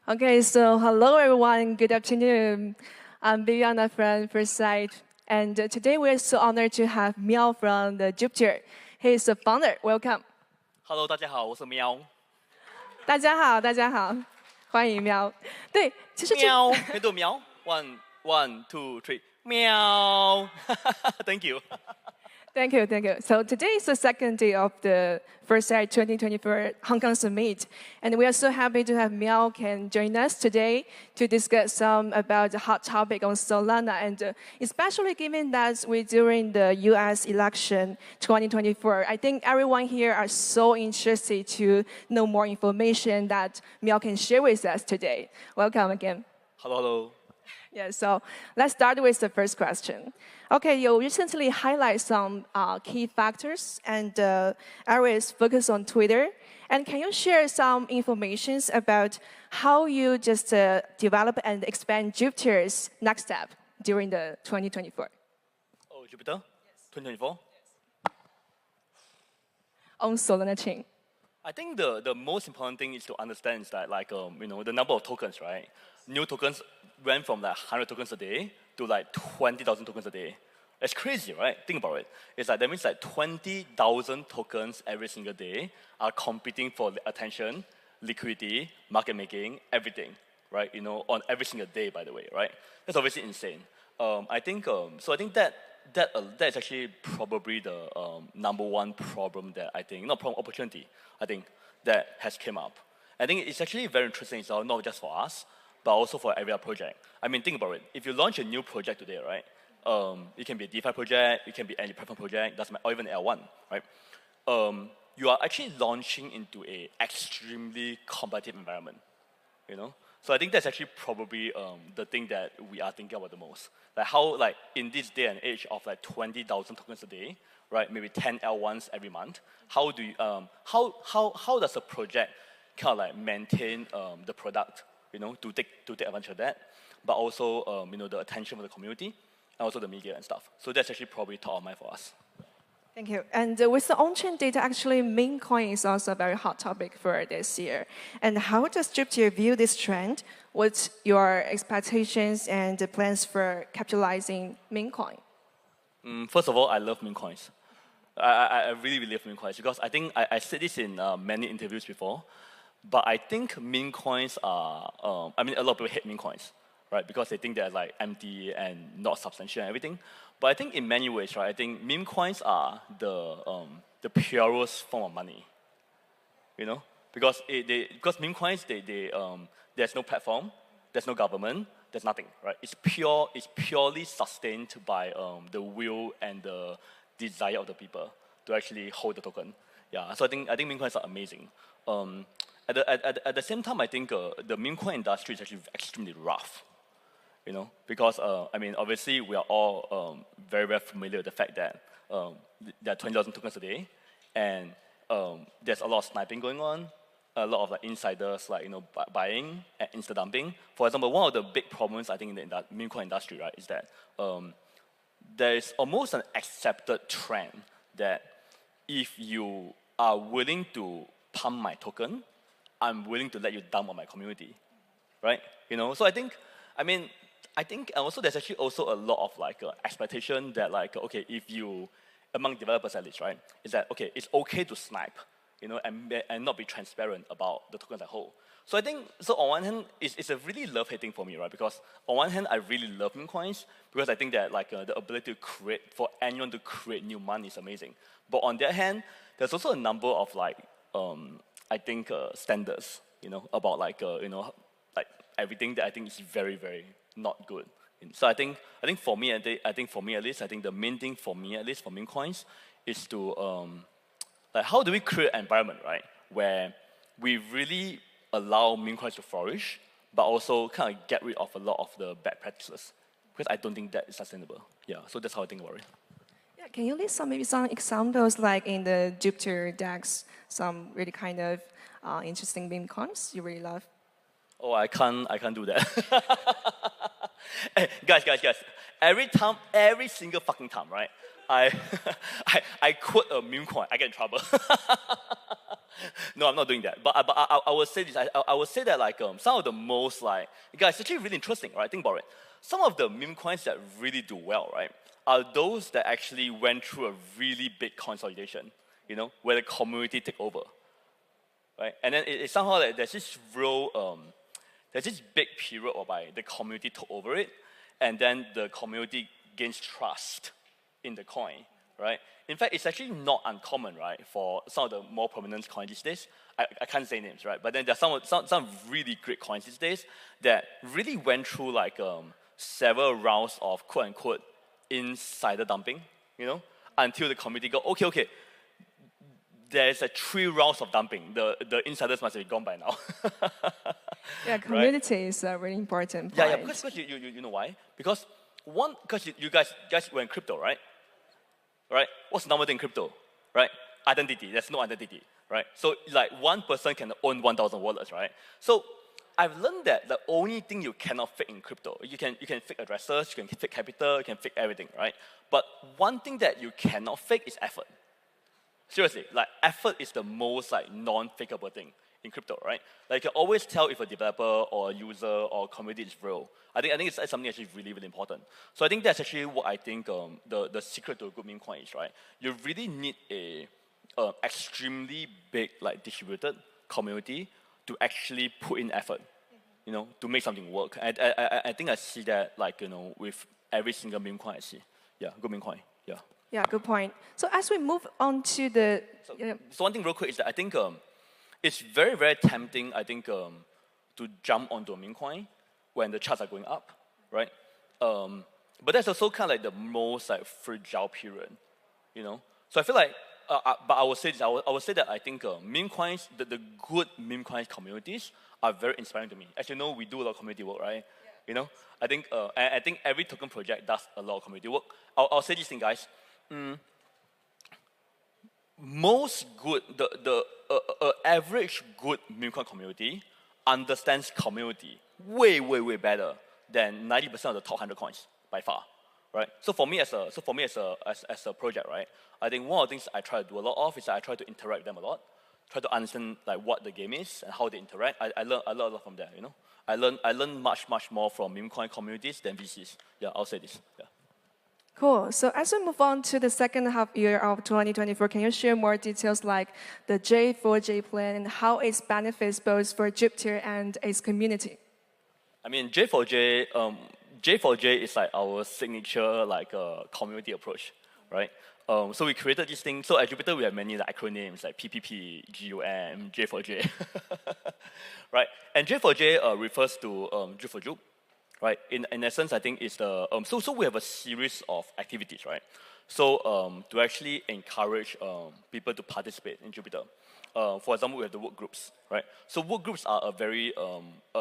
Okay, so hello everyone, good afternoon. I'm Viviana from Foresight, and today we're so honored to have Meow from the Jupiter. He's the founder. Welcome. Hello，大家好，我是喵。大家好，大家好，欢迎喵。对，其实喵，可以读喵。One, two, three，喵。Thank you. Thank you, thank you. So today is the second day of the Foresight 2024 Hong Kong Summit, and we are so happy to have Meow can join us today to discuss some about the hot topic on Solana, and especially given that we're during the U.S. election 2024, I think everyone here are so interested to know more information that Meow can share with us today. Welcome again. Hello. Yeah, so let's start with the first question. Okay, you recently highlight some key factors and areas focused on Twitter. And can you share some information about how you just develop and expand Jupiter's next step during the 2024? Oh, Jupiter? Yes. 2024? Yes. On Solana chain. I think the most important thing is to understand is that the number of tokens, right? New tokens went from 100 tokens a day to 20,000 tokens a day. It's crazy, right? Think about it. It's that means 20,000 tokens every single day are competing for attention, liquidity, market making, everything, right? On every single day, by the way, right? That's obviously insane. I think that's actually probably the number one problem that I think, not problem, opportunity, I think, that has come up. I think it's actually very interesting, so not just for us, but also for every other project. I mean, think about it. If you launch a new project today, right? It can be a DeFi project, it can be any platform project, or even L1, right? You are actually launching into an extremely competitive environment, So I think that's actually probably the thing that we are thinking about the most. How in this day and age of 20,000 tokens a day, right? Maybe 10 L1s every month. How do you how does a project kind of maintain the product, to take advantage of that, but also the attention of the community and also the media and stuff. So that's actually probably top of mind for us. Thank you. And with the on-chain data, actually, meme coin is also a very hot topic for this year. And how does Jupiter view this trend? What's your expectations and the plans for capitalizing meme coin? First of all, I love meme coins. I really, really love meme coins because I think I said this in many interviews before, but I think meme coins are, a lot of people hate meme coins, right? Because they think they're empty and not substantial and everything. But I think in many ways, right, I think meme coins are the purest form of money, because meme coins, there's no platform, there's no government, there's nothing, right? It's purely sustained by the will and the desire of the people to actually hold the token. Yeah, so I think meme coins are amazing. At the same time, I think the meme coin industry is actually extremely rough. Because obviously we are all very, very familiar with the fact that there are 20,000 tokens a day, and there's a lot of sniping going on, a lot of insiders buying and insta dumping. For example, one of the big problems I think in the meme coin industry, right, is that there is almost an accepted trend that if you are willing to pump my token, I'm willing to let you dump on my community, right? So I think also there's actually also a lot of expectation that okay, if you, among developers at least, right, is that okay, it's okay to snipe, and not be transparent about the tokens as a whole. So I think, on one hand, it's a really love-hate thing for me, right? Because on one hand, I really love meme coins because I think that the ability to create, for anyone to create new money is amazing. But on the other hand, there's also a number of standards, about everything that I think is very, very not good. So I think for me at least, I think the main thing for me at least for meme coins is to how do we create an environment, right, where we really allow meme coins to flourish, but also kind of get rid of a lot of the bad practices, because I don't think that is sustainable. Yeah, so that's how I think about it. Yeah, can you list maybe some examples in the Jupiter DEX, some really kind of interesting meme coins you really love? Oh, I can't do that. Hey, guys. Every single fucking time, right? I quote a meme coin, I get in trouble. No, I'm not doing that. But I would say this. I would say that like some of the most like guys, it's actually really interesting, right? Think about it. Some of the meme coins that really do well, right, are those that actually went through a really big consolidation, where the community take over, right? And then it somehow like, there's this big period whereby the community took over it, and then the community gains trust in the coin, right? In fact, it's actually not uncommon, right, for some of the more prominent coins these days. I can't say names, right? But then there's some really great coins these days that really went through like several rounds of quote unquote insider dumping, until the community go, okay, there's 3 rounds of dumping. The insiders must be gone by now. Yeah, community is a really important point. Yeah, because you know why? Because you guys were in crypto, right? Right? What's the number thing in crypto? Right? Identity. There's no identity, right? So like one person can own 1,000 wallets, right? So I've learned that the only thing you cannot fake in crypto, you can fake addresses, you can fake capital, you can fake everything, right? But one thing that you cannot fake is effort. Seriously, like effort is the most like non-fakeable thing in crypto, right? Like you can always tell if a developer or a user or a community is real. I think it's something actually really, really important. So I think that's actually what I think the secret to a good meme coin is, right? You really need a extremely big like distributed community to actually put in effort, to make something work. I think I see that like with every single meme coin I see. Yeah, good meme coin. Yeah. Yeah, good point. So as we move on to the... So one thing real quick is that I think it's very, very tempting, I think, to jump onto a meme coin when the charts are going up, right? But that's also kind of like the most like fragile period, So I feel like, but I would say this, I would say that I think meme coins, the good meme coins communities are very inspiring to me. As you know, we do a lot of community work, right? Yeah. I think every token project does a lot of community work. I'll say this thing, guys. Most good, the average good meme coin community understands community way, way, way better than 90% of the top 100 coins by far, right? So for me as a project, right, I think one of the things I try to do a lot of is that I try to interact with them a lot, try to understand like what the game is and how they interact. I learn a lot from there, I learn much more from meme coin communities than VCs. Yeah, I'll say this. Yeah. Cool. So as we move on to the second half year of 2024, can you share more details like the J4J plan and how it benefits both for Jupiter and its community? I mean, J4J is like our signature like community approach, right? So we created this thing. So at Jupiter, we have many like, acronyms like PPP, GUM, J4J, right? And J4J refers to Jup for Jup. Right. In essence, I think it's the so we have a series of activities, right? So to actually encourage people to participate in Jupiter. For example, we have the work groups, right? So work groups are a very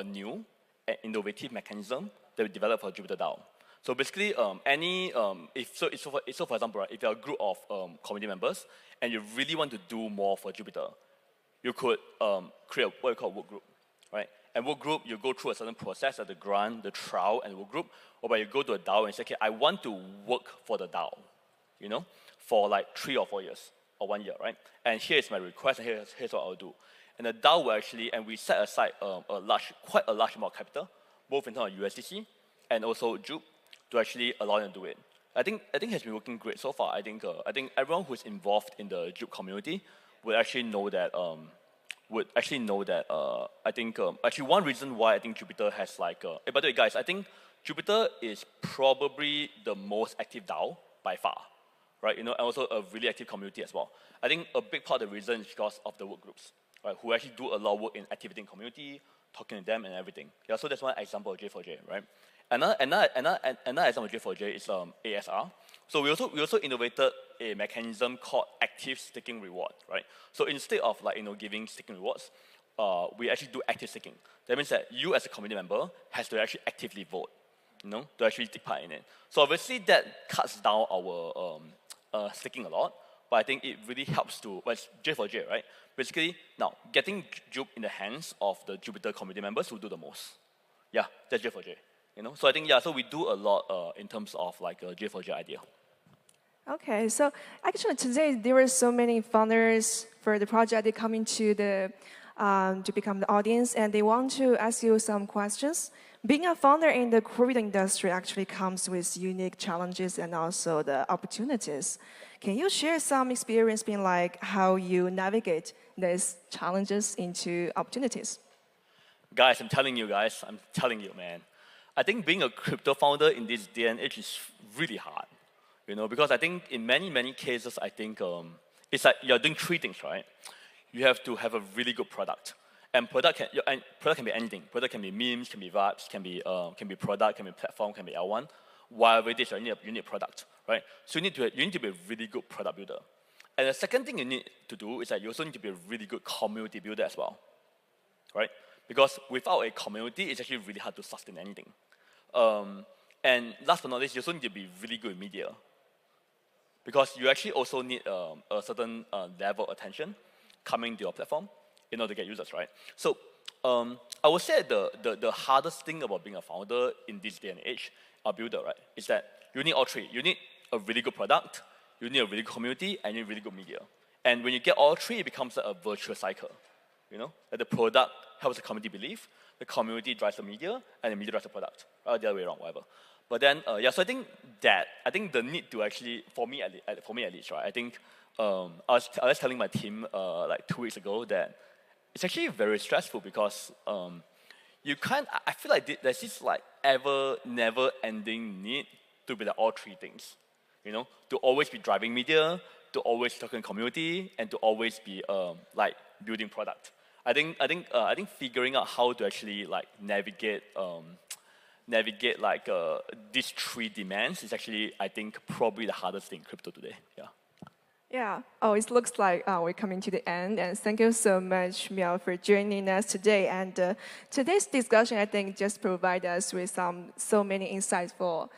new and innovative mechanism that we developed for Jupiter DAO. So basically, for example, right, if you're a group of community members and you really want to do more for Jupiter, you could create what we call a work group, right? And work group, you go through a certain process at the grant, the trial, and work group, whereby you go to a DAO and say, okay, I want to work for the DAO, for like 3 or 4 years or 1 year, right? And here's my request, and here's what I'll do. And the DAO will actually, and we set aside quite a large amount of capital, both in terms of USDC and also Jup, to actually allow them to do it. I think it has been working great so far. I think everyone who's involved in the Jup community would actually know that. I think actually one reason why I think Jupiter has like. By the way, guys, I think Jupiter is probably the most active DAO by far, right? And also a really active community as well. I think a big part of the reason is because of the work groups, right? Who actually do a lot of work in activating community, talking to them and everything. Yeah, so that's one example of J4J, right? Another example of J4J is ASR. So we also innovated a mechanism called active staking reward, right? So instead of giving staking rewards, we actually do active staking. That means that you as a community member has to actually actively vote, to actually take part in it. So obviously that cuts down our staking a lot, but I think it really helps to, well, it's J4J, right? Basically, now getting Jup in the hands of the Jupiter community members who do the most. Yeah, that's J4J. So I think, so we do a lot in terms of like a J4J idea. Okay, so actually today there are so many founders for the project. They come into the to become the audience, and they want to ask you some questions. Being a founder in the crypto industry actually comes with unique challenges and also the opportunities. Can you share some experience being like how you navigate these challenges into opportunities? Guys, I'm telling you, man. I think being a crypto founder in this day and age is really hard, because I think in many cases, I think it's like you're doing three things, right? You have to have a really good product, and product can be anything. Product can be memes, can be vibes, can be product, can be platform, can be L1. Whatever it is, right, you need a product, right? So you need to be a really good product builder. And the second thing you need to do is that you also need to be a really good community builder as well, right? Because without a community, it's actually really hard to sustain anything. And last but not least, you also need to be really good at media. Because you actually also need a certain level of attention coming to your platform in order to get users, right? So I would say the hardest thing about being a founder in this day and age, a builder, right, is that you need all three. You need a really good product, you need a really good community, and you need really good media. And when you get all three, it becomes a virtuous cycle. That the product helps the community believe, the community drives the media, and the media drives the product. Or the other way around, whatever. But then, so I think the need to actually, for me at least, right, I think I was telling my team like 2 weeks ago that it's actually very stressful because I feel like there's this like never-ending need to be like all three things, to always be driving media, to always talking community, and to always be like building product. I think figuring out how to actually like navigate like these three demands is actually, I think, probably the hardest thing in crypto today. Yeah. Yeah. Oh, it looks like we're coming to the end. And thank you so much, Meow, for joining us today. And today's discussion, I think, just provide us with so many insightful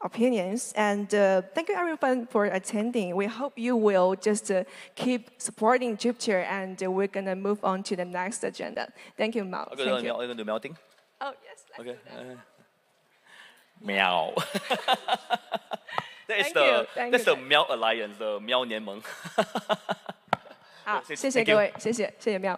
opinions. And thank you, everyone, for attending. We hope you will just keep supporting Jupiter, and we're going to move on to the next agenda. Thank you, Meow. Okay, are you going to do Meow thing? Oh, yes. Okay. Meow. That's the Meow Alliance, the Meow 联盟。好，谢谢各位，谢谢Meow。